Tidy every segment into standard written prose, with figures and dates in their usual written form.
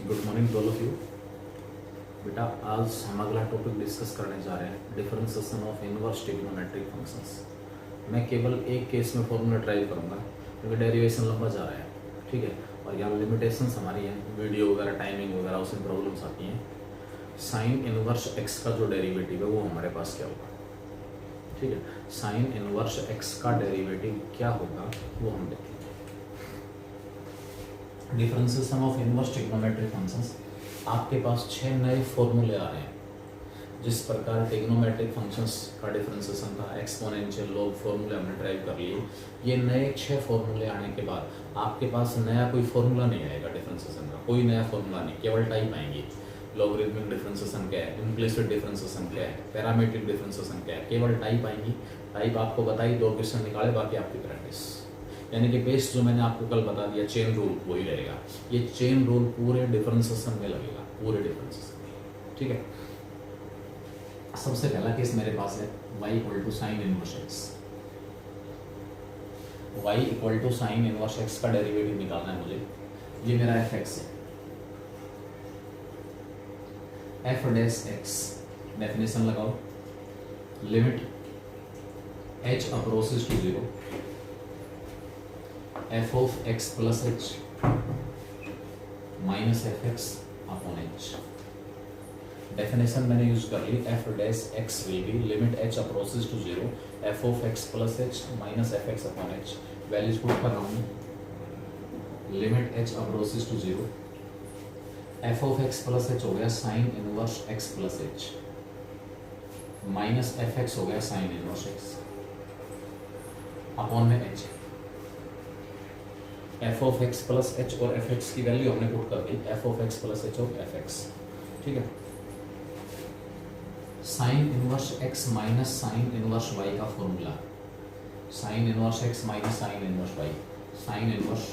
Good morning to all of you. बेटा आज हम अगला टॉपिक डिस्कस करने जा रहे हैं, differentiation of inverse trigonometric functions. मैं केवल एक केस में फॉर्मूला ट्राई करूंगा क्योंकि डेरिवेशन लंबा जा रहा है, ठीक है। और यहाँ लिमिटेशंस हमारी हैं, वीडियो वगैरह टाइमिंग वगैरह उसमें प्रॉब्लम्स आती हैं। साइन इनवर्स एक्स का जो डेरिवेटिव है वो हमारे पास क्या होगा, ठीक है। साइन इनवर्स एक्स का डेरिवेटिव क्या होगा वो हम देखेंगे। Differentiation of inverse trigonometric functions, आपके पास 6 नए फॉर्मूले आ रहे हैं। जिस प्रकार ट्रिग्नोमेट्रिक फंक्शंस का डिफरेंशिएशन था, एक्सपोनेंशियल, लॉग फॉर्मूले हमने ड्राइव कर लिए। ये नए 6 फॉर्मूले आने के बाद आपके पास नया कोई फॉर्मूला नहीं आएगा डिफरेंशिएशन का, कोई नया फॉर्मूला नहीं, केवल टाइप आएंगे। लॉगरिथमिक डिफरेंशिएशन क्या है, इम्प्लिसिट डिफरेंशिएशन क्या है, पैरामीट्रिक डिफरेंशिएशन क्या है, केवल टाइप आएंगी। टाइप आपको बताई, 2 क्वेश्चन निकाले, बाकी आपकी प्रैक्टिस। यानी कि बेस जो मैंने आपको कल बता दिया चेन रूल वही रहेगा। ये चेन रूल पूरे डिफरेंशिएशन में लगेगा, पूरे डिफरेंशिएशन में, ठीक है। सबसे पहला केस मेरे पास है y equal to sine inverse x. y equal to sine inverse x का डेरिवेटिव निकालना है मुझे। ये मेरा एफ एक्स है, एफ डैश एक्स। डेफिनेशन लगाओ, limit h approaches to 0 f of x plus h minus f x upon h। Definition मैंने use कर ली, f dash x will be limit h approaches to 0 f of x plus h minus f x upon h। Values put कर रहा हूँ, limit h approaches to 0 f of x plus h हो गया sine inverse x plus h minus f x हो गया sine inverse x upon में h। F of x plus h और f x की वैल्यू हमने पुट कर दी, f of x plus h और एफ एक्स, ठीक है। Sine inverse x minus sine inverse y का formula, sine inverse x minus sine inverse y, sine inverse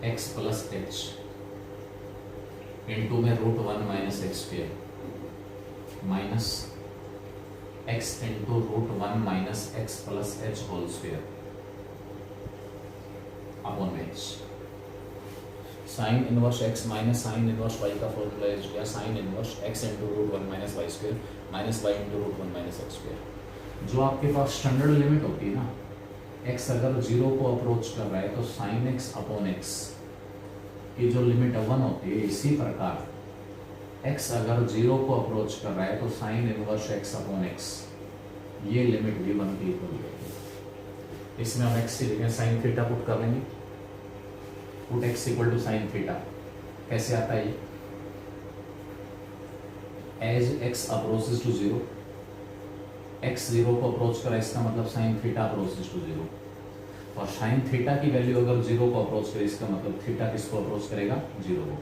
x plus h into में root 1 minus x square minus x into root 1 minus x plus h whole square upon में h। Sine inverse x minus sine inverse y का formula use किया, sine inverse x into root 1 minus y square minus y into root 1 minus x square. जो आपके पास standard limit होती है ना, x अगर 0 को अप्रोच कर रहा है तो साइन x अपॉन x की जो लिमिट 1 होती है, इसी प्रकार x अगर 0 को अप्रोच कर रहा है तो sign inverse x upon x ये लिमिट भी 1 की इक्वल है। इसमें हम x की जगह साइन थीटा पुट कर लेंगे, put x equal to sine theta. कैसे आता है ये, as x approaches to 0, x 0 को अप्रोच करा, इसका मतलब साइन थीटा अप्रोचेस टू 0। और साइन थीटा की वैल्यू अगर 0 को अप्रोच करे, इसका मतलब थीटा किसको अप्रोच करेगा, 0 को।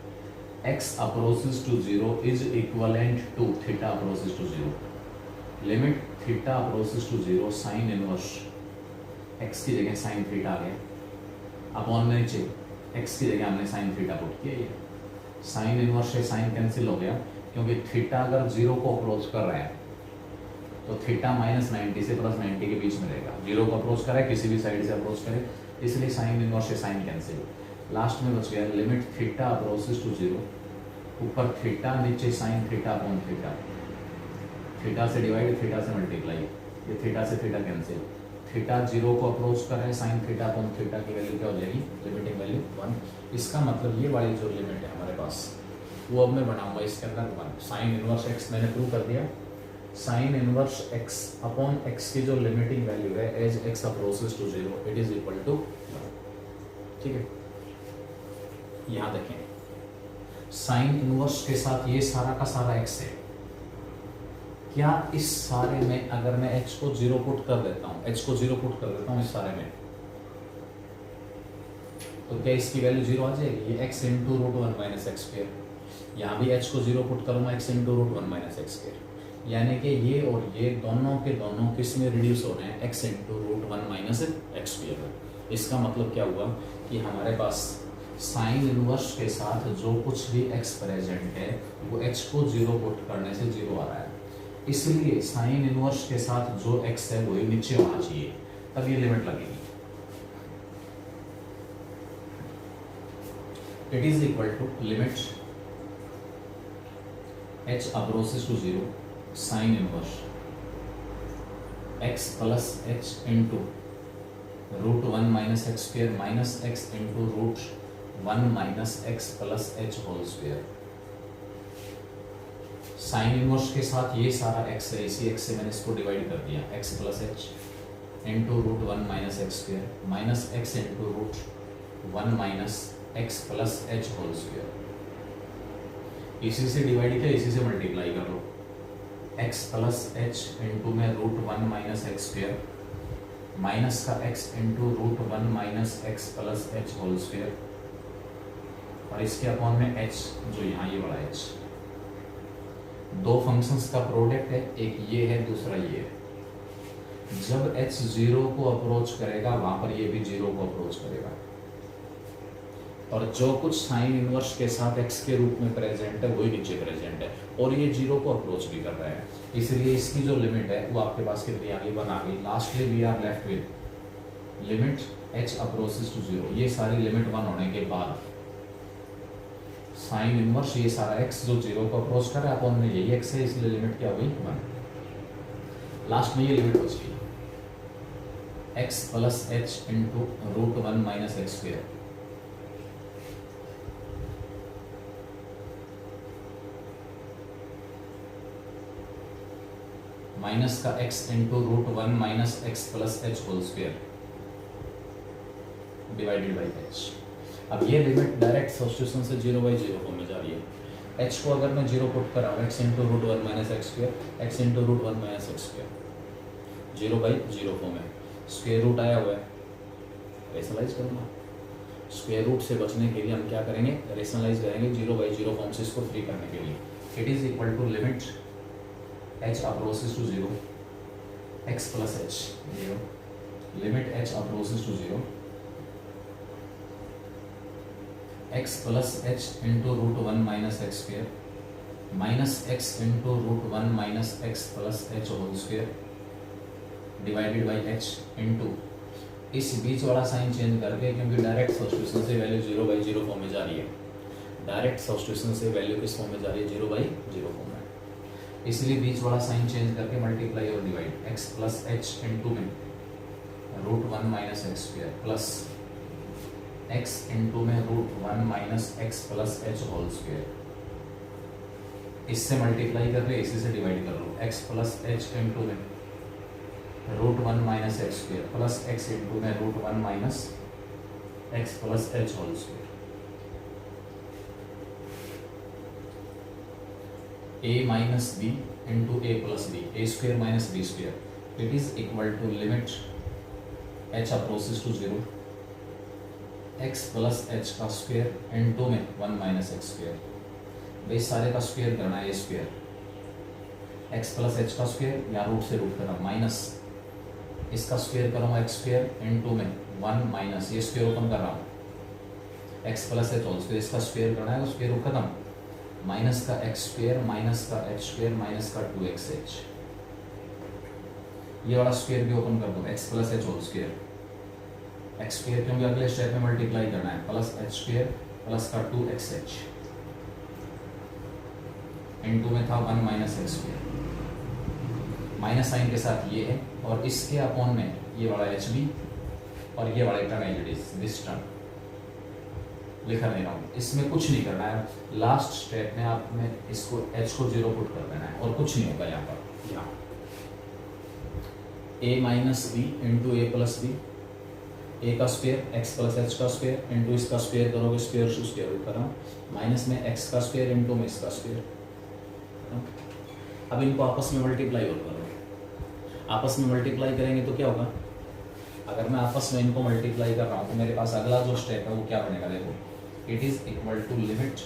x approaches to 0 is equivalent to theta approaches to 0। Limit theta approaches to 0 sine inverse x की जगह साइन थीटा आ गया, अपॉन में नीचे x की जगह हमने साइन थीटा पुट किया। ये साइन इनवर्स से साइन कैंसिल हो गया, क्योंकि थीटा अगर 0 को अप्रोच कर रहा है तो थीटा माइनस 90 से प्लस 90 के बीच में रहेगा। 0 को अप्रोच करे, किसी भी साइड से अप्रोच करे, इसलिए साइन इनवर्स से साइन कैंसिल। लास्ट में बच गया लिमिट थीटा अप्रोचेस टू 0, ऊपर थीटा नीचे sine theta upon theta, theta से डिवाइड थीटा से मल्टीप्लाई, ये थीटा से थीटा कैंसिल। थीटा 0 को अप्रोच कर रहे हैं, साइन थीटा अपॉन थीटा की वैल्यू क्या हो जाएगी, लिमिटिंग वैल्यू 1। इसका मतलब ये वाली जो लिमिट है हमारे पास वो अब मैं बनाऊंगा इसके अंदर 1। साइन इनवर्स x मैंने प्रूव कर दिया, sine inverse x upon x की जो लिमिटिंग वैल्यू है as x approaches to 0 it is equal to 1, ठीक है। यहाँ देखें, साइन इनवर्स के साथ ये सारा का सारा x है। क्या इस सारे में अगर मैं h को 0 पुट कर देता हूँ, h को 0 पुट कर देता हूँ इस सारे में, तो क्या इसकी वैल्यू 0 आ जाएगी, ये x into root 1 minus x square. यहाँ भी h को 0 पुट करूँगा, x into root 1 minus x square. यानी कि ये और ये दोनों के दोनों किस में रिड्यूस हो रहे हैं, x into root 1 minus x square. इसका मतलब क्या हुआ कि हमारे पास साइन इनवर्स के साथ जो कुछ भी x प्रेजेंट है वो h को 0 पुट करने से 0 आ रहा है। इसलिए साइन इनवर्स के साथ जो x है वही नीचे होना चाहिए, तब ये लिमिट लगेगी। It is equal to limit h approaches to 0 sine inverse x plus h into root 1 minus x square minus x into root 1 minus x plus h whole square. Sine inverse के साथ ये सारा x है, इसी x से मैंने इसको divide कर दिया, x plus h into root 1 minus x square minus x into root 1 minus x plus h whole square. इसी से डिवाइड किया, इसी से मल्टीप्लाई कर लो, x प्लस एच इंटू में root 1 minus x square minus का x into root 1 minus x plus h whole square और इसके अपॉन में h जो यहाँ ये बड़ा h। दो फंक्शंस का प्रोडक्ट है, एक ये है दूसरा ये है। जब h 0 को अप्रोच करेगा वहां पर ये भी 0 को अप्रोच करेगा और जो कुछ साइन इनवर्स के साथ x के रूप में प्रेजेंट है वही नीचे प्रेजेंट है और ये 0 को अप्रोच भी कर रहा है। इसलिए इसकी जो लिमिट है वो आपके पास कितनी आ गई, 1 आ गई। Lastly we are left with limit h approaches to 0। ये सारी लिमिट 1 होने के बाद साइन इनवर्स ये सारा x जो 0 को अप्रोच कर रहा है अपॉन में यही x है, इसलिए लिमिट क्या हुई 1। लास्ट में ये लिमिट बच गई x plus h into root 1 minus x square minus का x into root 1 minus x plus h whole square divided by h। अब ये लिमिट डायरेक्ट सब्स्टिट्यूशन से 0/0 फॉर्म में जा रही है। h को अगर मैं 0 पुट कर रहा हूँ, x into root 1 minus x square x into root 1 minus x square 0/0 form है। स्क्वेयर रूट आया हुआ है, रेशनलाइज करूँगा। स्क्वेयर रूट से बचने के लिए हम क्या करेंगे, रेशनलाइज करेंगे 0/0 फॉर्म से इसको फ्री करने के लिए। It is equal to limit h approaches to 0 x plus h 0 limit h approaches to 0 x plus h into root 1 minus x square minus x into root 1 minus x plus h whole square divided by h into इस बीच वाला sign change करके, क्योंकि direct substitution से value 0/0 form में जा रही है। डायरेक्ट सब्स्टिट्यूशन से वैल्यू किस फॉर्म में जा रही है, 0/0 फॉर्म में। इसलिए बीच वाला साइन चेंज करके मल्टीप्लाई और divide x plus h into में root 1 minus x square plus x into में root 1 minus x plus h whole square. इससे मल्टीप्लाई करके इसी से डिवाइड कर लो, x प्लस एच इंटू में root 1 minus x square plus x into में root 1 minus x plus h whole square. a minus b into a plus b, A square minus b square. It is equal to limit h approaches to 0 x plus h का square into में 1 minus x square. भाई सारे का square करना है, ए square x plus h का square या root से रूट करना माइनस इसका स्क्वेयर करूँगा एक्स स्क्वेयर इंटू में 1 माइनस ये स्क्वेयर ओपन कर रहा हूँ x plus h whole square, इसका स्क्वेयर करना है, स्क्वेयर रूट खत्म, माइनस का एक्स स्क्वेयर माइनस का एच स्क्वेयर माइनस का 2xh। ये वाला स्क्वेयर भी ओपन कर दो, x plus h whole square x square क्योंकि अगले स्टेप में मल्टीप्लाई करना है, प्लस एच स्क्वेयर प्लस का 2xh इंटू में था 1 minus x square. Minus sign के साथ ये है और इसके अपॉन में ये वाला एच बी और ये वाला term as it is this term लिखा नहीं रहा हूँ। इसमें कुछ नहीं करना है, लास्ट स्टेप में आपने इसको h को 0 पुट कर देना है और कुछ नहीं होगा यहाँ पर। यहाँ a minus b into a plus b, a का स्क्वेयर एक्स प्लस एच का स्क्वेयर इंटू इसका स्क्वेयर करोगे, स्क्वेयर टू स्क्वेयर रूट कर रहा हूँ, माइनस में एक्स का स्क्वेयर इंटू में इसका स्क्वेयर। अब इनको आपस में मल्टीप्लाई और करोगे, आपस में मल्टीप्लाई करेंगे तो क्या होगा, अगर मैं आपस में इनको मल्टीप्लाई कर रहा हूँ तो मेरे पास अगला जो स्टेप है वो क्या बनेगा, देखो it is equal to limit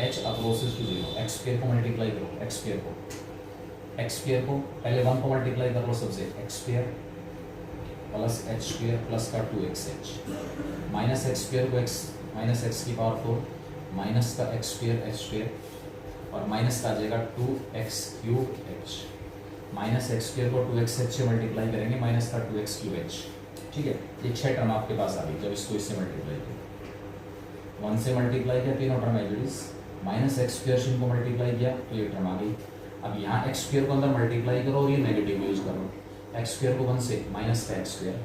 h approaches to 0 x square को मल्टीप्लाई करो, एक्स स्क्वेयर को पहले 1 को मल्टीप्लाई कर लो सबसे, x square plus h square plus का 2xh माइनस एक्स स्क्वेयर को x माइनस एक्स की पावर 4 माइनस का एक्स स्क्वेयर एच स्क्वेयर और माइनस का आ जाएगा 2x³ माइनस एक्स स्क्वेयर को 2xh से मल्टीप्लाई करेंगे, माइनस का 2x³h। ठीक है, ये 6 टर्म आपके पास आ गई जब इसको इससे मल्टीप्लाई करें। 1 से मल्टीप्लाई किया, तीनों term as it is, minus x square से इनको मल्टीप्लाई किया तो ये टर्म आ गई। अब यहाँ एक्स स्क्वायर को अंदर मल्टीप्लाई करो और ये नेगेटिव यूज करो, एक्स स्क्वायर को 1 से माइनस का x square,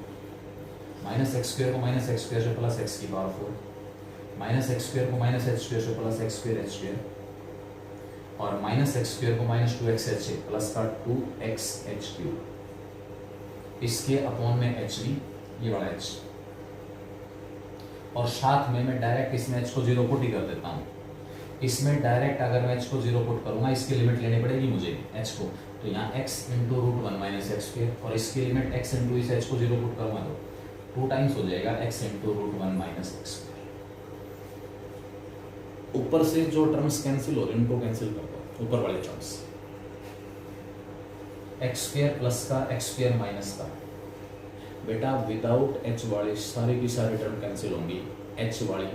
minus x square को माइनस एक्स स्क्वायर से प्लस एक्स की पावर 4, माइनस एक्स स्क्वायर को माइनस एच स्क्वायर से plus x square h square, और माइनस एक्स स्क्वायर को माइनस 2x एच से प्लस का 2x एच क्यूब, इसके अपॉन में एच वी, ये वाला एच, और साथ में मैं डायरेक्ट इसमें एच को 0 पुट ही कर देता हूँ। इसमें डायरेक्ट अगर मैं एच को 0 पुट करूंगा, इसकी लिमिट लेनी पड़ेगी मुझे एच को, तो यहाँ x into root 1 minus x square, और इसकी लिमिट x इंटू इस एच को 0 पुट करूंगा तो 2 टाइम्स हो जाएगा x into root 1 minus x square. ऊपर से जो टर्म्स कैंसिल हो रहे हैं उनको कैंसिल कर दो, ऊपर वाले टर्म्स, एक्स स्क्वायर प्लस का एक्स स्क्वायर माइनस का, बेटा विदाउट एच वाली सारी की सारी टर्म कैंसिल होंगी, एच वाली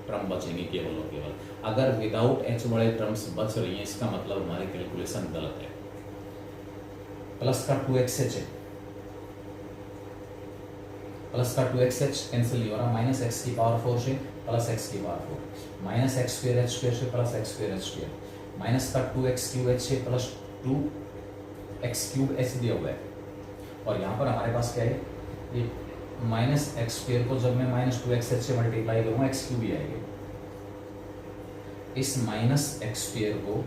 टर्म बचेंगी केवल और केवल। अगर विदाउट एच वाले टर्म्स बच रही हैं इसका मतलब हमारी कैलकुलेशन गलत है। प्लस का 2x एच है, प्लस का 2x एच कैंसिल नहीं हो रहा, माइनस एक्स की पावर 4 से प्लस एक्स की power 4, minus x square h square से plus x square h square, minus का 2x क्यूब एच से प्लस 2x क्यूब एच दिया हुआ है, और यहाँ पर हमारे पास क्या है, ये माइनस एक्स स्क्वायर को जब मैं माइनस 2x एच से मल्टीप्लाई करूँगा एक्स क्यूब ही आएगा, इस माइनस एक्स स्क्वायर को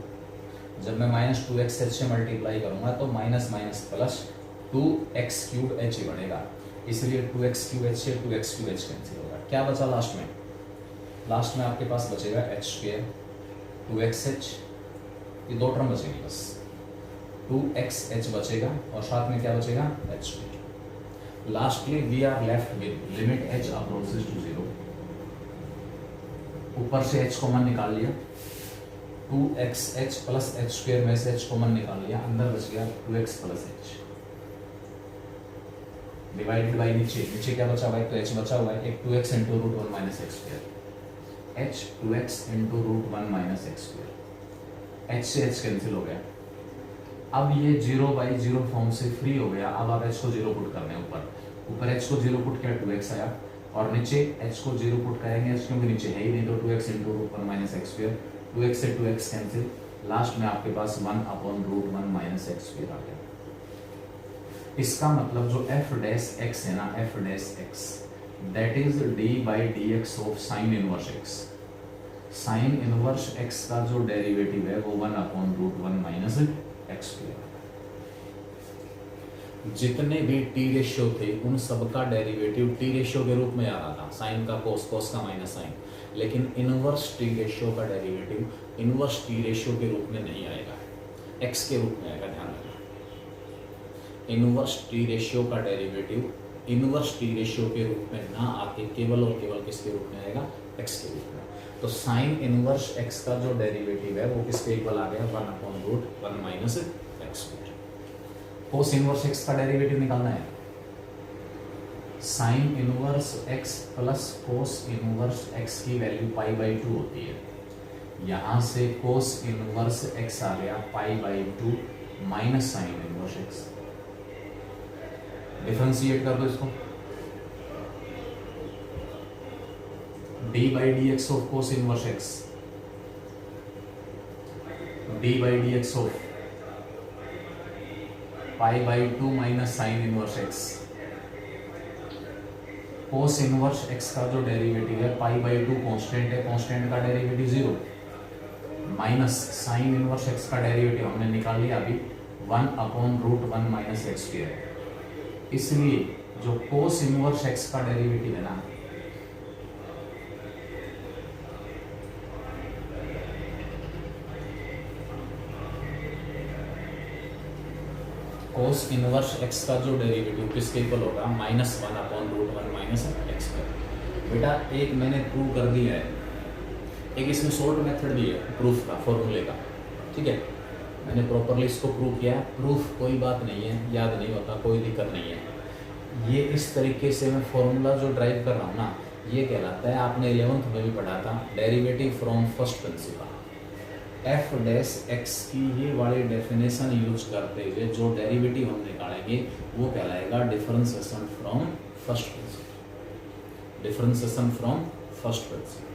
जब मैं माइनस 2x एच से मल्टीप्लाई करूँगा तो minus minus plus 2x cube h ही बनेगा, इसलिए 2x क्यूब एच से 2x क्यूब एच कैंसिल होगा। क्या बचा लास्ट में? लास्ट में आपके पास बचेगा एच स्क्वायर 2x एच, ये दो टर्म बचेगी बस, 2x एच बचेगा और साथ में क्या बचेगा, h square. Lastly we are left with limit h approaches to 0, ऊपर से एच कॉमन निकाल लिया, 2x H plus H square में से एच कॉमन निकाल लिया, अंदर बच गया 2x plus H, divided by नीचे, नीचे क्या बचा हुआ है, तो एच बचा हुआ है, एक 2x into root 1 minus x square, h 2x into root 1 minus x square, h से एच कैंसिल हो गया। अब ये 0/0 फॉर्म से फ्री हो गया। अब आप एच को 0 पुट करने ऊपर एच को 0 पुट किया 2x आया, और नीचे एच को 0 पुट करेंगे क्योंकि नीचे है ही नहीं, तो 2x into root 1 minus x square, 2x से 2x कैंसिल, लास्ट में आपके पास 1 upon root 1 minus x square आ गया। इसका मतलब जो f डैश x है ना, f dash x that is d by d x of sine inverse x, sine inverse x का जो डेरिवेटिव है वो 1 upon root 1 minus x square. जितने भी टी रेशियो थे उन सब का डेरिवेटिव टी रेशियो के रूप में आ रहा था, साइन का कोस, कोस का माइनस साइन, लेकिन इनवर्स टी रेशियो का डेरिवेटिव इनवर्स टी रेशियो के रूप में नहीं आएगा, एक्स के रूप में आएगा, ध्यान रखना। इनवर्स टी रेशियो का डेरिवेटिव इनवर्स टी रेशियो के रूप में ना आके केवल और केवल किसके रूप में आएगा, एक्स के रूप में। तो साइन इनवर्स एक्स का जो डेरिवेटिव है वो किसके इक्वल आ गया, 1 upon root 1 minus x square. Cos inverse x का डेरिवेटिव निकालना है, sine inverse x plus cos inverse x की वैल्यू π/2 होती है, यहां से कोस इनवर्स एक्स आ गया π/2 minus sine inverse x, differentiate कर दो इसको, d by d x of cos inverse x, d by d x of π/2 minus sine inverse x, cos inverse x का जो डेरिवेटिव है π/2 कांस्टेंट है, कांस्टेंट का derivative 0, minus sine inverse x का derivative हमने निकाल लिया अभी 1 upon root 1 minus x square. इसलिए जो कोस इनवर्स एक्स का डेरिवेटिव है ना, कोस इनवर्स एक्स का जो डेरिवेटिव किसके इक्वल होगा, -1 upon root 1 minus x square. बेटा एक मैंने प्रूव कर दिया है, एक इसमें शॉर्ट मेथड भी है प्रूफ का, फॉर्मूले का, ठीक है, मैंने प्रॉपरली इसको प्रूव किया। प्रूफ कोई बात नहीं है, याद नहीं होता कोई दिक्कत नहीं है। ये इस तरीके से मैं फॉर्मूला जो ड्राइव कर रहा हूँ ना, ये कहलाता है, आपने 11th में भी पढ़ा था, derivative from first principal. F dash x की ये वाली डेफिनेशन यूज करते हुए जो डेरिवेटिव हम निकालेंगे वो कहलाएगा differentiation from first principle, differentiation from first principle.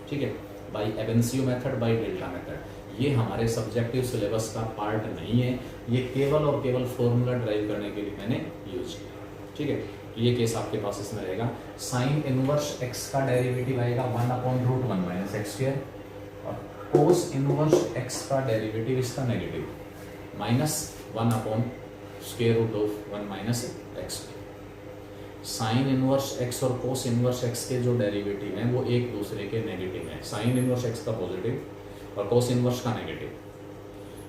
ठीक है, by ab initio method, by delta method. ये हमारे सब्जेक्टिव सिलेबस का पार्ट नहीं है, ये केवल और केवल फॉर्मूला ड्राइव करने के लिए मैंने यूज किया। ठीक है, तो ये केस आपके पास इसमें रहेगा। साइन इनवर्स एक्स का डेरिवेटिव आएगा 1/√1 माइनस एक्स स्क्वायर, और कोस इनवर्स एक्स का डेरिवेटिव इसका negative -1/√1 minus x. Sign inverse x और कोस इनवर्स एक्स के जो डेरिवेटिव हैं वो एक दूसरे के नेगेटिव हैं। साइन इनवर्स एक्स का पॉजिटिव और कोस इनवर्स का नेगेटिव।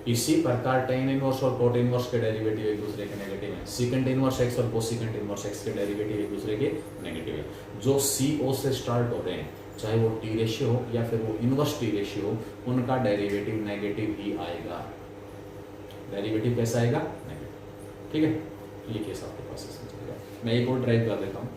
इसी प्रकार टेन इनवर्स और कोट इनवर्स के डेरिवेटिव एक दूसरे के नेगेटिव हैं। सीकेंट इनवर्स एक्स और कोसिकेंट इनवर्स एक्स के डेरिवेटिव एक दूसरे के नेगेटिव हैं। जो CO से स्टार्ट हो रहे हैं, चाहे वो टी रेशियो हो या फिर वो इनवर्स टी रेशियो हो, उनका डेरिवेटिव नेगेटिव ही आएगा। डेरिवेटिव कैसा आएगा? नेगेटिव। ठीक है, ये केस आपके पास है। मैं एक और ड्राइव कर देता हूँ।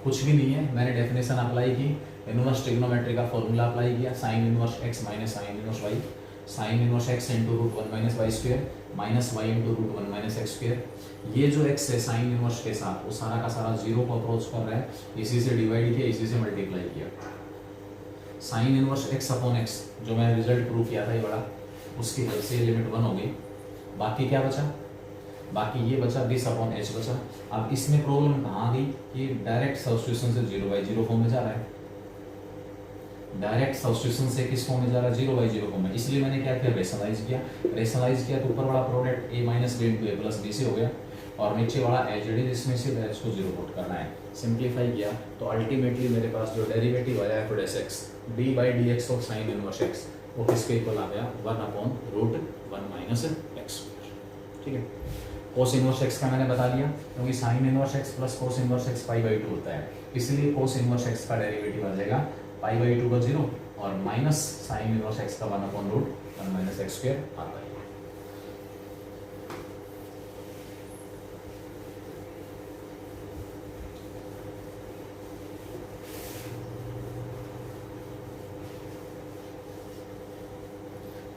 कुछ भी नहीं है, मैंने डेफिनेशन अप्लाई की, इनवर्स ट्रिग्नोमेट्री का फॉर्मूला अप्लाई किया, sine inverse x minus sine inverse y, sine inverse x into √1 minus y square minus y into √1 minus x square. ये जो एक्स है साइन इनवर्स के साथ, वो सारा का सारा जीरो को अप्रोच कर रहा है, इसी से डिवाइड किया, इसी से मल्टीप्लाई किया। Sine inverse x upon x जो मैं रिजल्ट प्रूव किया था ये बड़ा, उसकी वजह से लिमिट 1 हो गई। बाकी क्या बचा? बाकी ये बचा दिस अपॉन एच बचा। अब इसमें प्रॉब्लम कहाँ गई कि डायरेक्ट सब्स्टिट्यूशन से 0/0 फॉर्म में जा रहा है। डायरेक्ट सब्स्टिट्यूशन से किस फॉर्म में जा रहा है? 0/0 फॉर्म में। इसलिए मैंने क्या किया? रेशनलाइज किया। रेशनलाइज किया तो ऊपर वाला product a minus b into a plus b से हो गया, और नीचे वाला एच डी जिसमें से एच को 0 पुट करना है। सिंप्लीफाई किया तो अल्टीमेटली मेरे पास जो डेरिवेटिव आया f dash x d/dx of sine inverse x, वो किसके इक्वल आ गया? 1/√1 माइनस एक्स। ठीक है, कोस इनवर्स एक्स का मैंने बता दिया, क्योंकि sine inverse x plus cos inverse x π/2 होता है, इसलिए कोस इनवर्स एक्स का डेरिवेटिव आ जाएगा π/2 का 0 और माइनस साइन इनवर्स एक्स का 1/√1 माइनस एक्स स्क्वायर आता है।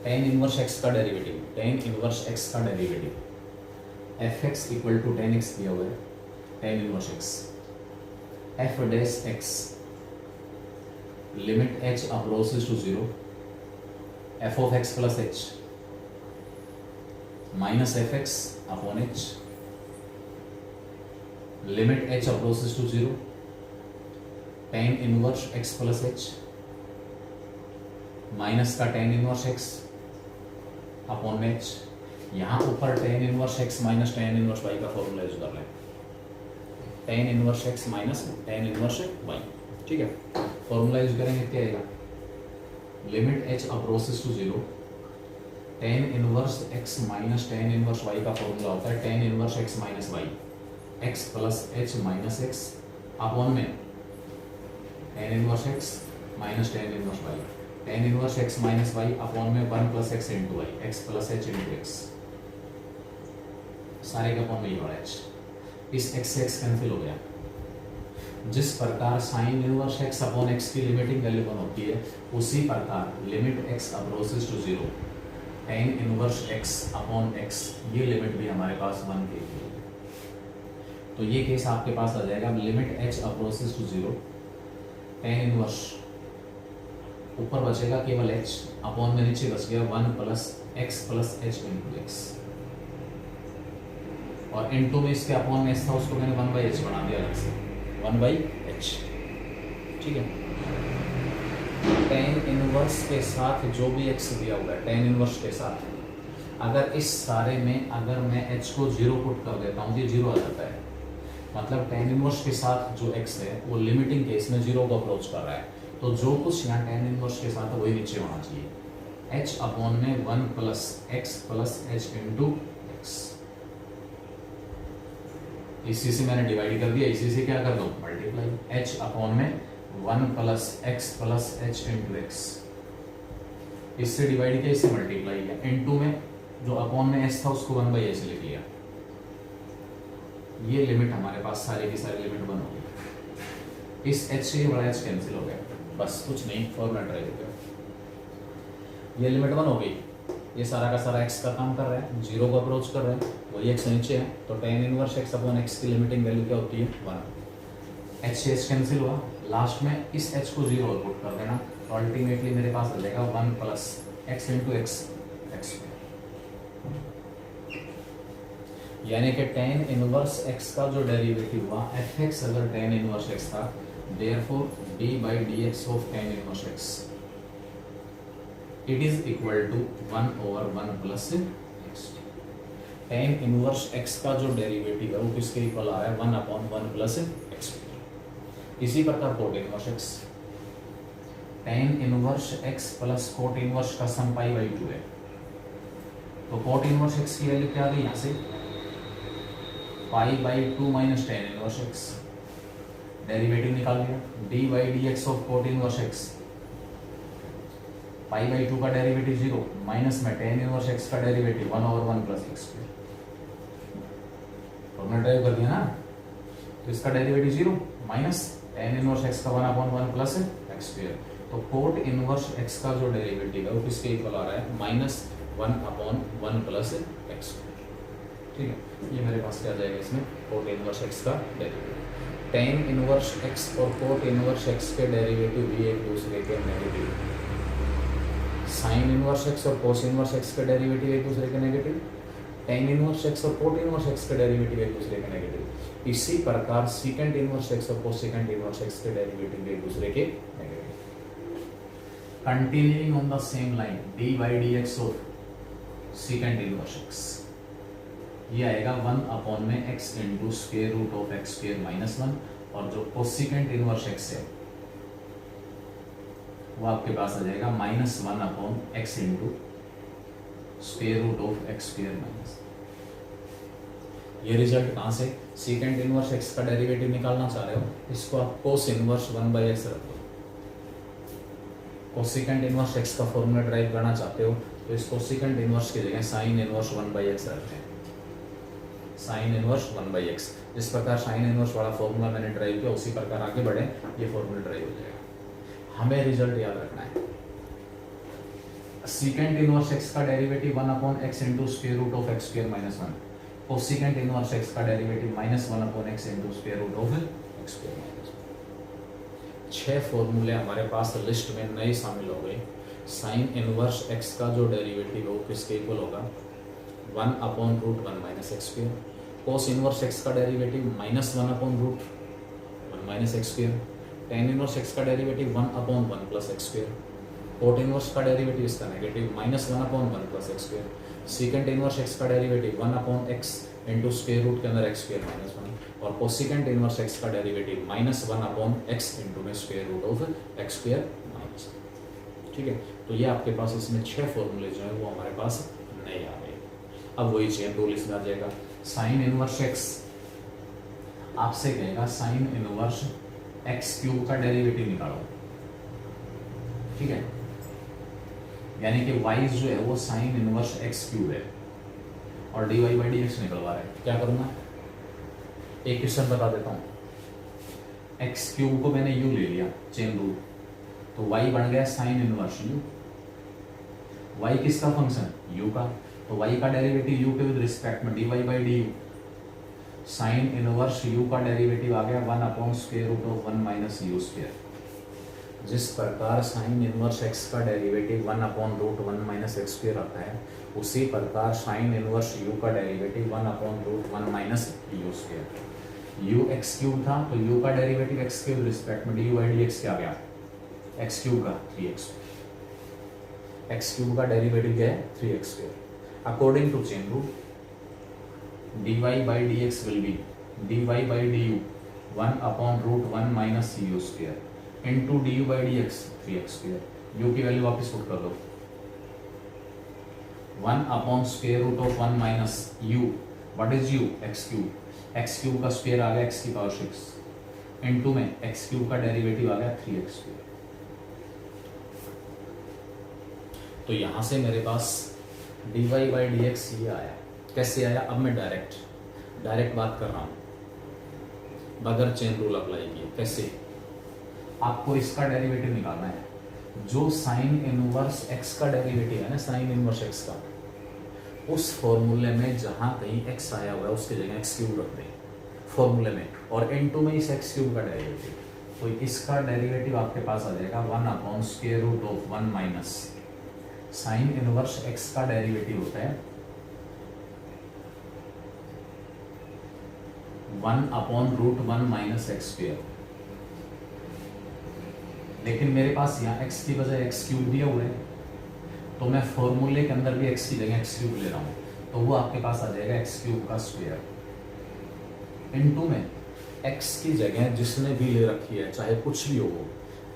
टेन इनवर्स एक्स का डेरिवेटिव, टेन इनवर्स एक्स का derivative fx equal to tan x दिया हुआ है, tan inverse x f dash x limit h approaches to 0 f of x plus h minus fx upon h limit h approaches to 0 tan inverse x plus h minus का tan inverse x upon h। यहाँ ऊपर tan inverse x minus tan inverse y का formula use कर लें, tan inverse x minus tan inverse y। ठीक है, formula use करेंगे क्या आएगा? Limit h approaches to 0 tan inverse x minus tan inverse y का फॉर्मूला होता है tan inverse x minus y, x plus h minus x upon में tan inverse x minus tan inverse y, tan inverse x minus y upon में 1 plus x into y, x plus h into x, सारे का upon में बड़ा h, इस x से x cancel हो गया। जिस प्रकार sine inverse x upon x की लिमिटिंग वैल्यू 1 होती है, उसी प्रकार limit x approaches to 0 tan inverse x upon x, ये लिमिट भी हमारे पास 1 के लिए, तो ये केस आपके पास आ जाएगा limit h approaches to 0 tan inverse, ऊपर बचेगा केवल h अपॉन में नीचे बच गया 1 plus x plus h into x, और इनटू में इसके अपॉन में था उसको मैंने 1/h बना दिया अलग से, 1/h। ठीक है, टेन इनवर्स के साथ जो भी x दिया हुआ है, टेन इनवर्स के साथ अगर इस सारे में अगर मैं h को 0 पुट कर देता हूँ, ये 0 आ जाता है। मतलब टेन इनवर्स के साथ जो x है वो लिमिटिंग केस में 0 को अप्रोच कर रहा है, तो जो कुछ यहाँ टेन इनवर्स के साथ है वही नीचे होना चाहिए, h अपॉन में 1 plus x plus h into x. इसी से मैंने डिवाइड कर दिया, इसी से क्या कर दो? मल्टीप्लाई, h अपॉन में 1 plus x plus h into x, इससे डिवाइड किया, इससे मल्टीप्लाई किया, इंटू में जो अपॉन में s था उसको 1/h लिख लिया। ये लिमिट हमारे पास सारी की सारी लिमिट 1 हो गई, इस h से ये बड़ा h कैंसिल हो गया, बस कुछ नहीं, फॉर्मूला ट्राई हो गया। ये लिमिट 1 हो गई, ये सारा का सारा x का काम कर रहा है, 0 को अप्रोच कर रहा है, वही x नीचे है, तो ten inverse x upon x की लिमिटिंग वैल्यू क्या होती है? 1। एच से एच कैंसिल हुआ, लास्ट में इस एच को जीरो पुट कर देना, तो अल्टीमेटली मेरे पास आ जाएगा 1 plus x into x x, यानी कि टेन इनवर्स एक्स का जो डेरिवेटिव हुआ एफ एक्स अगर टेन इनवर्स एक्स था, therefore d by d x of tan inverse x it is equal to 1 over 1 plus x. Tan inverse x का जो derivative है वो किसके इक्वल आ रहा है, 1 अपॉन 1 प्लस एक्स। इसी प्रकार cot inverse x, tan inverse x plus coat inverse का सम पाई बाई 2 है, तो कोट इनवर्स एक्स की वैल्यू क्या आ गई यहाँ से, पाई by 2 minus tan inverse x, derivative निकाल लिया, D by d x of cot inverse x, pi by 2 का डेरिवेटिव 0 माइनस में टेन इनवर्स एक्स का derivative 1 over 1 plus x square, formula drive कर दिया ना, तो इसका derivative 0 minus tan inverse x का 1 अपॉन 1 प्लस एक्स स्क्वायर, तो कोट इनवर्स एक्स का जो डेरिवेटिव है वो किसके इक्वल आ रहा है, minus 1 upon 1 plus x square. ठीक है, ये मेरे पास क्या जाएगा इसमें, कोट इनवर्स एक्स का डेरिवेटिव। टेन इनवर्स एक्स और कोट इनवर्स एक्स के डेरिवेटिव भी एक दूसरे के नेगेटिव, साइन इनवर्स एक्स और कोस इनवर्स एक्स के डेरिवेटिव एक दूसरे के नेगेटिव, टेन इनवर्स एक्स और कोट इनवर्स एक्स के डेरिवेटिव एक दूसरे के नेगेटिव। इसी प्रकार सीकेंट इनवर्स एक्स और कोसेकेंट इनवर्स एक्स के डेरिवेटिव एक दूसरे के negative. Continuing on the same line, d by d x of secant inverse x, ये आएगा 1 अपॉन में x into square root of x square minus 1, और जो कोसेकेंट इनवर्स एक्स है वो आपके पास आ जाएगा minus 1 upon x into square root of x square minus. ये रिजल्ट कहाँ से, सीकेंट इनवर्स एक्स का डेरिवेटिव निकालना चाह रहे हो, इसको आप कोस इनवर्स 1 बाई एक्स रख दो। कोसेकेंट इनवर्स एक्स का फॉर्मूला ड्राइव करना चाहते हो तो इसको सीकेंट इनवर्स की जगह साइन इनवर्स 1 बाई एक्स रखते हैं, साइन इनवर्स 1 बाई एक्स। जिस प्रकार साइन इनवर्स वाला फॉर्मूला मैंने ड्राइव किया उसी प्रकार आगे बढ़े, ये फॉर्मूला ड्राइव हो जाएगा। हमें रिजल्ट याद रखना है, सीकेंट इनवर्स एक्स का derivative 1 upon x into square root of x square minus 1, cosecant inverse x का derivative minus 1 upon x into square root of x square minus 1। 6 फॉर्मूले हमारे पास लिस्ट में नए शामिल हो गए। साइन इनवर्स एक्स का जो डेरिवेटिव है वो किसके इक्वल होगा, 1 upon root 1 minus x square, cos inverse x का derivative minus 1 upon root 1 minus x square, tan inverse x का derivative 1 upon 1 plus x square, cot inverse का डेरिवेटिव इसका negative minus 1 upon 1 plus x square, secant inverse x का derivative 1 upon x into square root के अंदर x square minus 1, और cosecant inverse x का derivative minus 1 upon x into में square root of x square minus. ठीक है, तो ये आपके पास इसमें 6 फॉर्मूले जो है वो हमारे पास नहीं आ गए। अब वही चेन रूल इसमें आ जाएगा, साइन इनवर्स एक्स आपसे कहेगा साइन इनवर्स एक्स क्यूब का डेरिवेटिव निकालो। ठीक है, यानी कि y जो है वो साइन इनवर्स एक्स क्यूब है और dy बाई डी एक्स निकलवा रहा है। क्या करूंगा, एक क्वेश्चन बता देता हूँ, एक्स क्यूब को मैंने u ले लिया चेन रूल, तो y बन गया साइन इनवर्स u। y किसका फंक्शन, u का, तो y का डेरिवेटिव u के विद रिस्पेक्ट में dy by d u, sine inverse u का डेरिवेटिव आ गया 1 upon square root of 1 minus u square. जिस प्रकार साइन इनवर्स x का derivative 1 upon root 1 minus x square आता है, उसी प्रकार साइन इनवर्स u का derivative 1 upon root 1 minus u square. u x cube था तो u का डेरिवेटिव x के रिस्पेक्ट में डी बाई डी एक्स क्या गया, एक्स क्यूब का 3x, एक्स क्यूब का डेरिवेटिव क्या है 3x square. According to chain rule dy by dx will be dy by du 1 upon root 1 minus u square into du by dx 3x square। u की value वापस put कर दो, 1 upon square root of 1 minus u, what is u, x cube का square आ गया x की power 6 into में x cube का डेरिवेटिव आ गया 3x स्क्वायर। तो यहां से मेरे पास dy by dx ये आया, कैसे आया, अब मैं डायरेक्ट बात कर रहा हूं बगैर चेन रूल अप्लाई किए। कैसे, आपको इसका डेरिवेटिव निकालना है, जो साइन इनवर्स एक्स का डेरिवेटिव है ना, साइन इनवर्स एक्स का, उस फॉर्मूले में जहां कहीं एक्स आया हुआ है उसकी जगह एक्स क्यूब रख दें फॉर्मूले में, और इनटू में इस एक्स क्यूब का डेरिवेटिव, तो इसका डेरिवेटिव आपके पास आ जाएगा 1/√1 माइनस साइन इनवर्स एक्स का डेरिवेटिव होता है 1/√1 माइनस एक्स स्क्वायर। लेकिन मेरे पास यहाँ x की बजाय एक्स क्यूब दिया हुआ है, तो मैं फॉर्मूले के अंदर भी x की जगह एक्स क्यूब ले रहा हूँ, तो वो आपके पास आ जाएगा एक्स क्यूब का स्क्वायर इनटू में x की जगह जिसने भी ले रखी है, चाहे कुछ भी हो,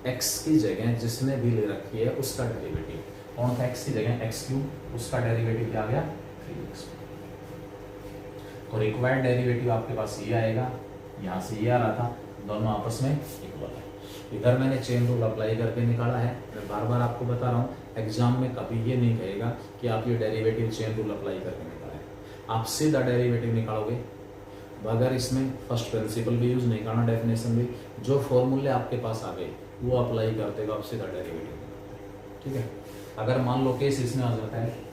x की जगह जिसने भी ले रखी है उसका डेरिवेटिव। कौन था x की जगह एक्स क्यूब, उसका डेरिवेटिव क्या आ गया 3x। तो रिक्वायर्ड डेरिवेटिव आपके पास ये आएगा, यहाँ से ये आ रहा था, दोनों आपस में इक्वल है। इधर मैंने चेन रूल अप्लाई करके निकाला है। मैं बार बार आपको बता रहा हूँ, एग्जाम में कभी ये नहीं कहेगा कि आप ये डेरिवेटिव चेन रूल अप्लाई करके निकालें, आप सीधा डेरिवेटिव निकालोगे। अगर इसमें फर्स्ट प्रिंसिपल भी यूज नहीं करना, डेफिनेशन भी, जो फॉर्मूले आपके पास आ गए वो अप्लाई करते हो आप सीधा डेरिवेटिव। ठीक है, अगर मान लो केस इसमें आ जाता है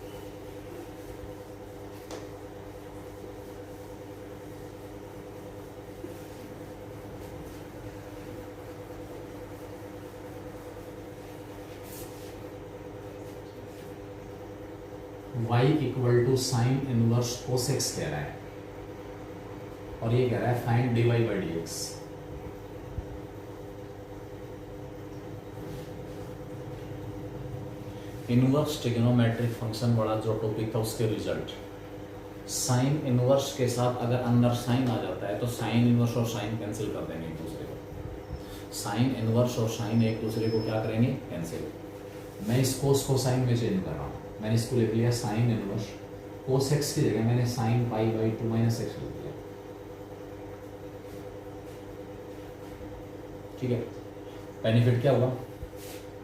y equal to sine inverse cos x कह रहा है, और ये कह रहा है find dy by d x. Inverse trigonometric function वाला जो टॉपिक था उसके रिजल्ट, साइन इनवर्स के साथ अगर अंदर साइन आ जाता है तो साइन इनवर्स और साइन कैंसिल कर देंगे एक दूसरे को। साइन इनवर्स और साइन एक दूसरे को क्या करेंगे, कैंसिल। मैं इस कोस को साइन में चेंज कर रहा हूँ, मैंने इसको लिख लिया साइन इनवर्स कोस एक्स की जगह मैंने sine pi by 2 minus x लिख दिया। ठीक है, बेनिफिट क्या होगा,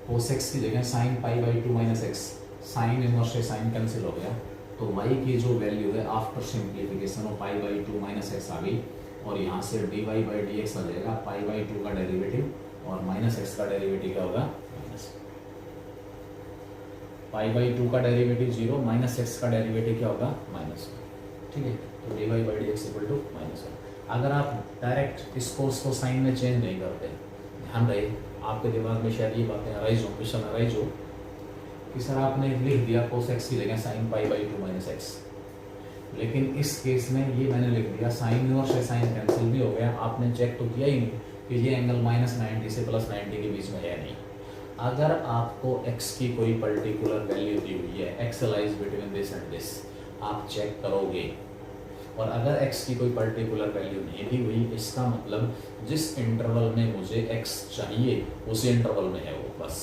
कोस एक्स की जगह sine pi by 2 minus x, sine inverse से साइन कैंसिल हो गया, तो y की जो वैल्यू है आफ्टर सिंप्लीफिकेशन वो पाई बाई 2 माइनस एक्स आ गई, और यहाँ से dy बाई डी एक्स आ जाएगा पाई बाई 2 का डेरिवेटिव, और माइनस एक्स का डेरिवेटिव क्या होगा, माइनस पाई बाई 2 का डेरिवेटिव 0, माइनस एक्स का डेरिवेटिव क्या होगा, माइनस। ठीक है, तो dy by d x equal to minus. अगर आप डायरेक्ट इस कोस को साइन में चेंज नहीं करते, ध्यान रहे आपके दिमाग में शायद ये बातें अराइज हो, क्वेश्चन अराइज हो कि सर आपने लिख दिया कोस एक्स की जगह sine pi by 2 minus x, लेकिन इस केस में ये मैंने लिख दिया साइन इनवर्स से साइन कैंसिल भी हो गया, आपने चेक तो किया ही नहीं कि ये एंगल -90 से +90 के बीच में है नहीं। अगर आपको x की कोई पर्टिकुलर वैल्यू दी हुई है, x lies between this and this, आप चेक करोगे, और अगर x की कोई पर्टिकुलर वैल्यू नहीं दी हुई, इसका मतलब जिस इंटरवल में मुझे x चाहिए उसी इंटरवल में है वो, बस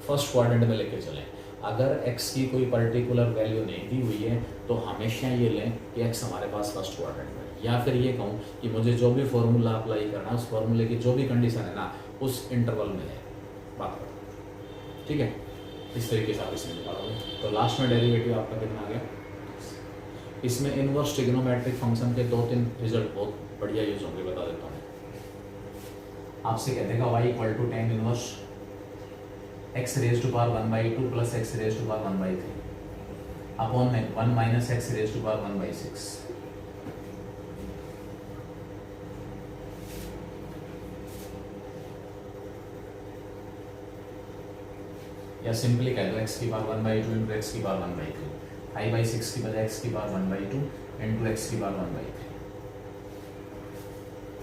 फर्स्ट क्वाड्रेंट में लेके चलें। अगर x की कोई पर्टिकुलर वैल्यू नहीं दी हुई है तो हमेशा ये लें कि x हमारे पास फर्स्ट क्वाड्रेंट में, या फिर ये कहूँ कि मुझे जो भी फॉर्मूला अप्लाई करना है उस फॉर्मूले की जो भी कंडीशन है ना उस इंटरवल में है, बात करो। ठीक है, इस तरीके से आप इसमें निकालोगे। तो लास्ट में डेरिवेटिव आपका कितना आ गया। इसमें इनवर्स ट्रिग्नोमेट्रिक फंक्शन के 2-3 रिजल्ट बहुत बढ़िया यूज होंगे, बता देता हूँ। आपसे कह देगा y equal to tan inverse x raise to power 1/2 plus x raise to power 1/3 upon में 1 minus x raise to power 1/6। या सिंपली कह दो x की पावर 1/2 इंटू एक्स की पावर 1/3, 5/6 की बजाय x की पावर 1/2 इंटू एक्स की पावर 1/3।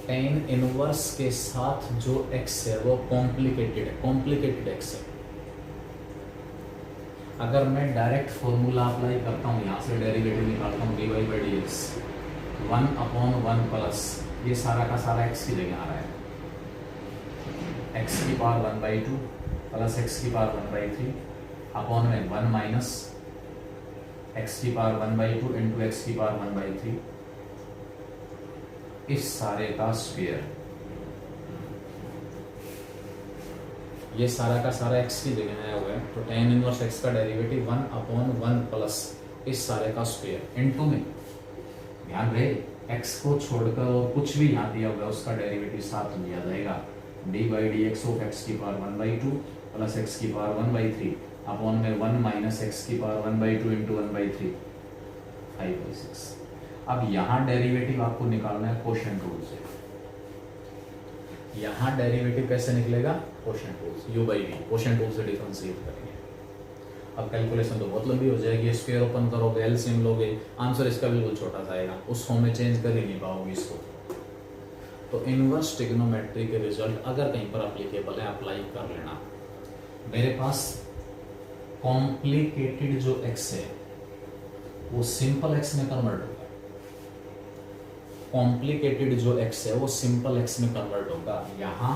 tan इनवर्स के साथ जो x है वो कॉम्प्लिकेटेड है, कॉम्प्लिकेटेड x है। अगर मैं डायरेक्ट फॉर्मूला अप्लाई करता हूँ, यहाँ से डेरिवेटिव निकालता हूँ dy by d x 1/1 plus ये सारा का सारा x की जगह आ रहा है, x की पावर 1/2 प्लस x की पावर 1/3 अपॉन में 1 माइनस x की पावर 1/2 इंटू एक्स की पावर 1/3, इस सारे का स्क्वायर। ये सारा का सारा x की जगह आया हुआ है, तो tan इनवर्स x का डेरिवेटिव 1/1 प्लस इस सारे का स्क्वायर इनटू में, ध्यान रहे x को छोड़कर और कुछ भी यहाँ दिया हुआ है उसका डेरिवेटिव साथ लिया जाएगा, D by d x of x की पावर 1/2 प्लस एक्स की पावर 1/3 अपॉन में 1 माइनस एक्स की पावर 1/2 इंटू 1/3 5/6। अब यहां डेरिवेटिव आपको निकालना है कोशेंट रूल से। यहां डेरिवेटिव कैसे निकलेगा? कोशेंट रूल से, u by v, quotient rule से डिफरेंशिएट करेंगे। अब कैलकुलेशन तो बहुत लंबी हो जाएगी, स्क्वायर ओपन करोगे, एलसीएम लोगे, आंसर इसका बिल्कुल छोटा सा आएगा, उस फॉर्म में चेंज कर ही नहीं पाओगे इसको। तो इनवर्स ट्रिग्नोमेट्री के रिजल्ट अगर कहीं पर एप्लीकेबल है, अप्लाई कर लेना। मेरे पास कॉम्प्लिकेटेड जो एक्स है वो सिंपल एक्स में कन्वर्ट होगा, कॉम्प्लिकेटेड जो एक्स है वो सिंपल एक्स में कन्वर्ट होगा। यहाँ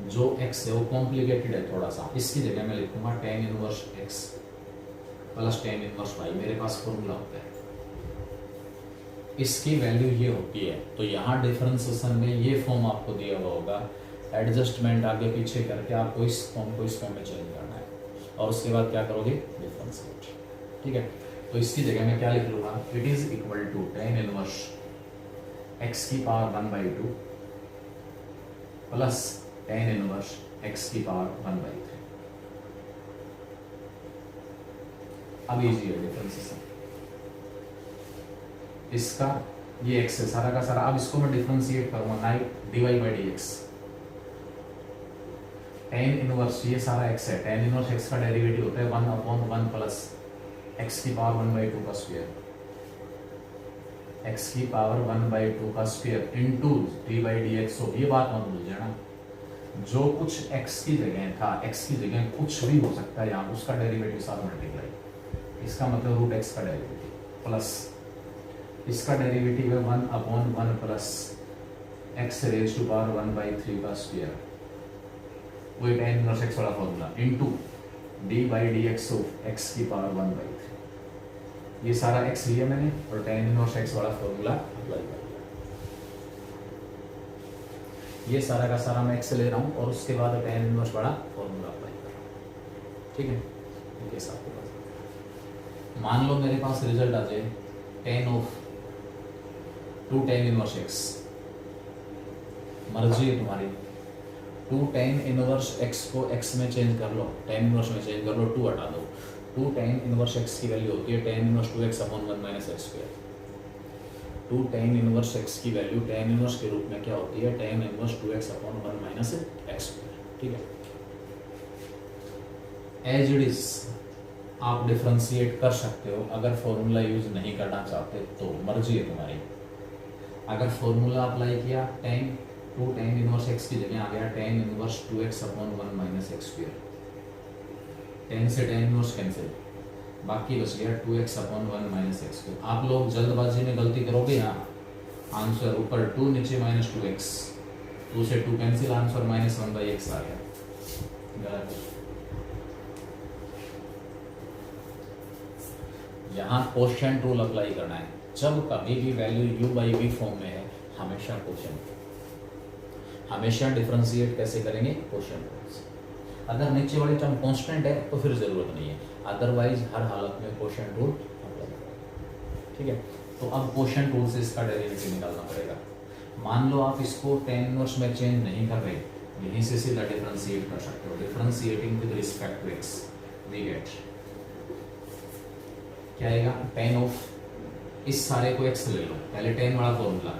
जो एक्स है वो कॉम्प्लिकेटेड है थोड़ा सा, इसकी जगह मैं लिखूंगा tan inverse x plus tan inverse y. मेरे पास फॉर्मूला होता है, इसकी वैल्यू ये होती है। तो यहाँ डिफरेंशिएशन में ये फॉर्म आपको दिया हुआ होगा, एडजस्टमेंट आगे पीछे करके आपको इस फॉर्म को इस फॉर्म में चेंज करना है, और उसके बाद क्या करोगे? डिफरेंशिएट। ठीक है, तो इसकी जगह मैं क्या लिख लूंगा? It is equal to tan inverse x की power 1/2 plus tan inverse x की पावर 1/3। अब इजी है डिफरेंशिएशन, इसका ये एक्स है सारा का सारा। अब इसको मैं डिफरेंशिएट करूंगा, नाइ dy by d x. tan inverse ये सारा एक्स है, tan इनवर्स एक्स का डेरिवेटिव होता है 1/1 प्लस एक्स की पावर 1/2 का स्क्वायर, एक्स की पावर 1/2 का square into d by d x हो। ये बात मत भूल जाना, जो कुछ एक्स की जगह था, एक्स की जगह कुछ भी हो सकता है यहाँ, उसका डेरिवेटिव साथ मल्टीप्लाई, इसका मतलब रूट एक्स का डेरिवेटिव प्लस इसका डेरिवेटिव है 1/1 plus x raise to power 1/3 का स्क्वायर, वही tan इनवर्स एक्स वाला formula, into d by d x of x की पावर 1/3। ये सारा एक्स लिया मैंने और tan इनवर्स एक्स वाला फॉर्मूला अप्लाई कर दिया। ये सारा का सारा मैं एक्स ले रहा हूँ और उसके बाद tan इनवर्स वाला फॉर्मूला अप्लाई कर रहा हूँ। ठीक है, ये सब आपके पास। मान लो मेरे पास रिजल्ट आ जाए tan of 2 tan inverse x, मर्जी है तुम्हारी। 2 tan इनवर्स एक्स को एक्स में चेंज कर लो, tan इनवर्स में चेंज कर लो, 2 हटा दो। 2 tan इनवर्स एक्स की वैल्यू होती है tan inverse 2x upon 1 minus x square. 2 tan inverse x की वैल्यू tan इनवर्स के रूप में क्या होती है? tan inverse 2x upon 1 minus x square. ठीक है, एज इट इज आप डिफरेंशिएट कर सकते हो। अगर फॉर्मूला यूज नहीं करना चाहते तो मर्जी है तुम्हारी। अगर फॉर्मूला अप्लाई किया,2 tan इनवर्स एक्स की जगह आ गया tan inverse 2x upon 1 minus x square. tan से tan इनवर्स कैंसिल, बाकी बच गया 2x upon 1 minus x square. आप लोग जल्दबाजी में गलती करोगे, यहाँ आंसर ऊपर 2 नीचे माइनस 2x, 2 से 2 कैंसिल, आंसर -1/x आ गया। गलत। यहाँ कोशेंट रूल अप्लाई करना है। जब कभी भी value u by v form में है, हमेशा कोशेंट, हमेशा डिफरेंशिएट कैसे करेंगे? कोशेंट रूल से। अगर नीचे वाली टर्म कांस्टेंट है तो फिर जरूरत नहीं है, अदरवाइज हर हालत में कोशेंट रूल अप्लाई करेंगे। ठीक है, तो अब कोशेंट रूल से इसका डेरिवेटिव निकालना पड़ेगा। मान लो आप इसको tan इनवर्स में चेंज नहीं कर रहे, यहीं से सीधा डिफरेंशिएट कर सकते हो। Differentiating with respect to x we get क्या आएगा? tan ऑफ, इस सारे को x ले लो, पहले tan वाला फॉर्मूला,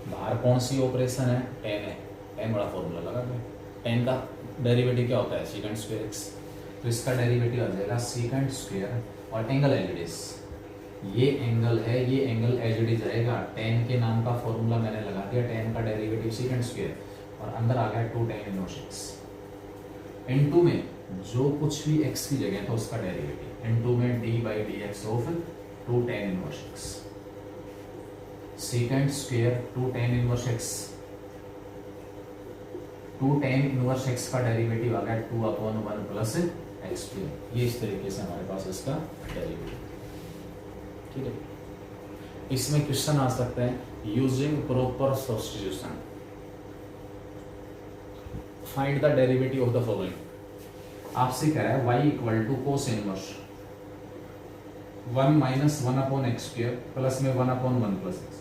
बाहर कौन सी ऑपरेशन है? tan है, tan वाला फॉर्मूला लगा दो। tan का डेरिवेटिव क्या होता है? सेकंड स्क्वायर x, तो इसका डेरिवेटिव आ जाएगा सेकंड स्क्वायर, और एंगल एज इट इज, ये एंगल है, ये एंगल एज इट इज आएगा। tan के नाम का फॉर्मूला मैंने लगा दिया, tan का डेरिवेटिव सेकंड स्क्वायर, और अंदर आ गया 2 tan इनवर्स x। इनटू में जो कुछ भी x की जगह था उसका डेरिवेटिव, इनटू में d by d x of 2 tan inverse x, second square 2 tan inverse x, 2 tan inverse x का डेरिवेटिव आ गया 2/1 प्लस एक्स स्क्वायर। ये इस तरीके से हमारे पास इसका डेरिवेटिव। ठीक है, इसमें क्वेश्चन आ सकता है using proper substitution find the derivative of the following. आपसे कह रहा है y equal to cos inverse 1 minus 1 upon x square plus में 1/1 प्लस एक्स।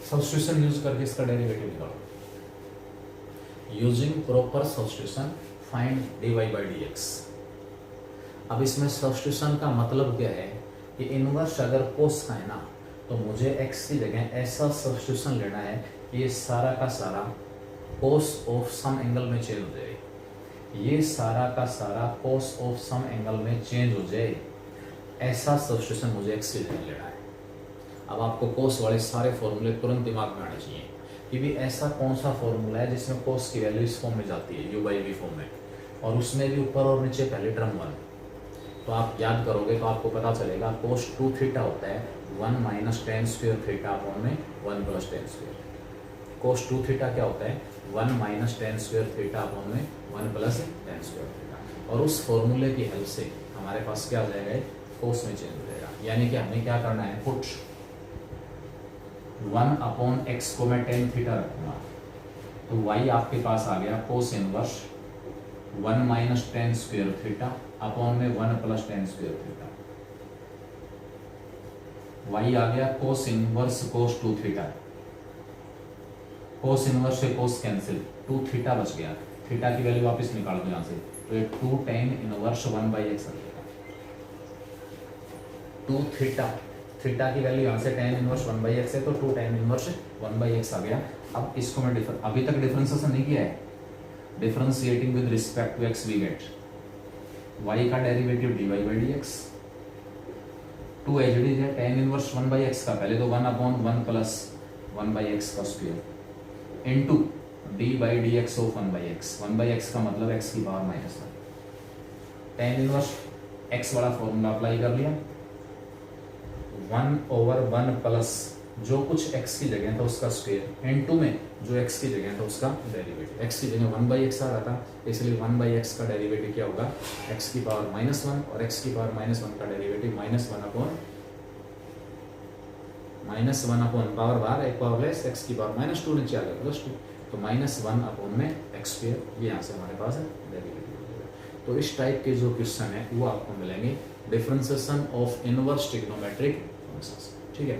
सब्स्टिट्यूशन यूज करके इसका डेरिवेटिव निकालो। Using proper substitution find dy by dx। अब इसमें सब्स्टिट्यूशन का मतलब क्या है कि इनवर्स अगर कोस का है ना, तो मुझे x की जगह ऐसा सब्स्टिट्यूशन लेना है कि ये सारा का सारा cos ऑफ सम एंगल में चेंज हो जाए, ये सारा का सारा cos ऑफ सम एंगल में चेंज हो जाए, ऐसा सब्स्टिट्यूशन मुझे x की जगह लेना है। अब आपको cos वाले सारे फॉर्मूले तुरंत दिमाग में आने चाहिए कि भी ऐसा कौन सा फॉर्मूला है जिसमें cos की वैल्यू इस फॉर्म में जाती है, u बाई वी फॉर्म में, और उसमें भी ऊपर और नीचे पहले टर्म 1। तो आप याद करोगे तो आपको पता चलेगा cos 2 थीटा होता है 1 minus ten square theta upon में 1 plus ten square. cos 2 theta क्या होता है 1 minus ten square theta upon में 1 प्लस टेन स्क्वेयर थीटा। और उस फॉर्मूले की हेल्प से हमारे पास क्या आ जाएगा, cos में चेंज हो जाएगा। यानी कि हमें क्या करना है, पुट 1 अपॉन एक्स को मैं टेन थीटा रखूंगा, तो y आपके पास आ गया cos inverse 1 minus ten square theta upon में 1 plus ten square theta. y आ गया cos inverse cos 2 theta, cos inverse से cos कैंसिल, 2 थीटा बच गया, थीटा की वैल्यू वापस निकाल दो यहाँ से, तो ये 2 टेन इनवर्स 1 बाई एक्स आ जाएगा। 2 थीटा, थीटा की वैल्यू यहाँ से टेन इनवर्स 1 बाई एक्स है, तो 2 टेन इनवर्स 1 बाई एक्स आ गया। अब इसको मैं अभी तक डिफरेंशिएशन नहीं किया है, differentiating with respect to x we get y का derivative dy by d x, 2 h d है टेन इनवर्स 1 बाई एक्स का, पहले तो 1 अपॉन 1 प्लस 1 बाई एक्स का square into d by d x of 1 by x. 1 by x का मतलब x की power minus 1। Tan inverse x वाला formula apply कर लिया, 1 ओवर 1 प्लस जो कुछ x की जगह था उसका स्क्वायर इनटू में जो x की जगह था उसका डेरिवेटिव। x की जगह 1 बाई एक्स आ रहा था, इसलिए 1 बाई एक्स का डेरिवेटिव क्या होगा, x की पावर माइनस 1, और x की पावर माइनस 1 का डेरिवेटिव माइनस 1 अपॉन पावर बार एक पावर लेस x की पावर माइनस 2 नीचे आ गया प्लस 2, तो माइनस 1 अपॉन में एक्स स्क्वायर, ये यहाँ से हमारे पास है डेरिवेटिव। तो इस टाइप के जो क्वेश्चन है वो आपको मिलेंगे differentiation of inverse trigonometric functions. ठीक है,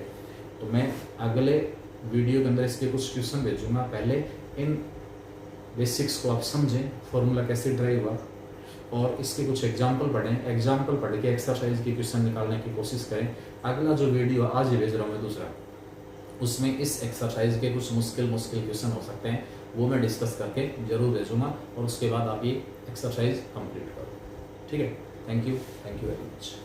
तो मैं अगले वीडियो के अंदर इसके कुछ क्वेश्चन भेजूंगा। पहले इन बेसिक्स को आप समझें, फॉर्मूला कैसे ड्राइव हुआ, और इसके कुछ एग्जाम्पल पढ़ें, एग्जाम्पल पढ़ के एक्सरसाइज की क्वेश्चन निकालने की कोशिश करें। अगला जो वीडियो आज ही भेज रहा हूँ मैं दूसरा, उसमें इस एक्सरसाइज के कुछ मुश्किल क्वेश्चन हो सकते हैं, वो मैं डिस्कस करके जरूर भेजूंगा, और उसके बाद आप ये एक्सरसाइज कंप्लीट करो। ठीक है, थैंक यू वेरी मच।